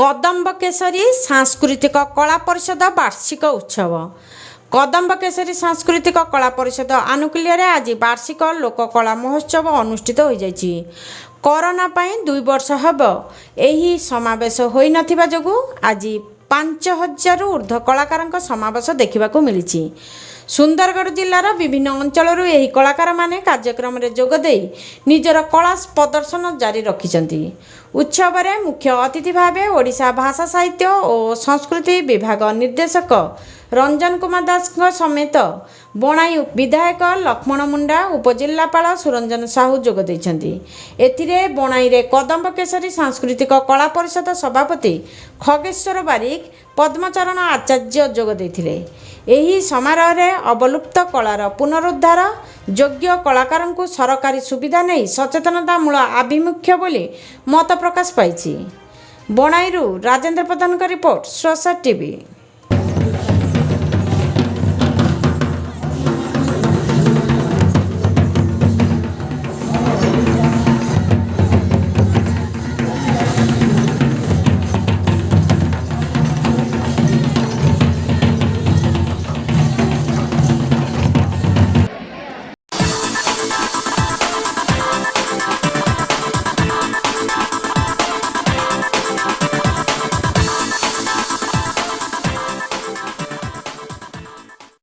कदम्ब केसरी सांस्कृतिक कला परिषद वार्षिक उत्सव। कदम्ब केसरी सांस्कृतिक कला परिषद आनुकूल्य आज वार्षिक लोककला महोत्सव अनुष्ठित हो जाइछि। कोरोना पाई 2 वर्ष हब एही समावेश होई नथिबा जोगु आज 5000 ऊर्ध्व कलाकार समावेश देखा मिली। सुंदरगढ़ जिलार विभिन्न अंचल यही कलाकार माने कार्यक्रम रे जोगदे निजर कला प्रदर्शन जारी रखिछन्ति। उत्सव रे मुख्य अतिथि भावे ओडिशा भाषा साहित्य और संस्कृति विभाग निर्देशक रंजन कुमार दास समेत बणाई विधायक लक्ष्मण मुंडा उपजिल्लापाल सुरंजन साहू जोग दैछन्ति। एथिरे बणाई रे कदम्ब केसरी सांस्कृतिक कला परिषद सभापति खगेश्वर बारिक पद्मचरण आचार्य जोग दैथिले। एही समारोह रे अवलुप्त कलार पुनरुद्धार योग्य कलाकार को सरकारी सुविधा नहीं सचेतनतामूल आभिमुख्य बोली मत प्रकाश पाई। बणाईरू राजेंद्र प्रधान का रिपोर्ट SuaSariTv।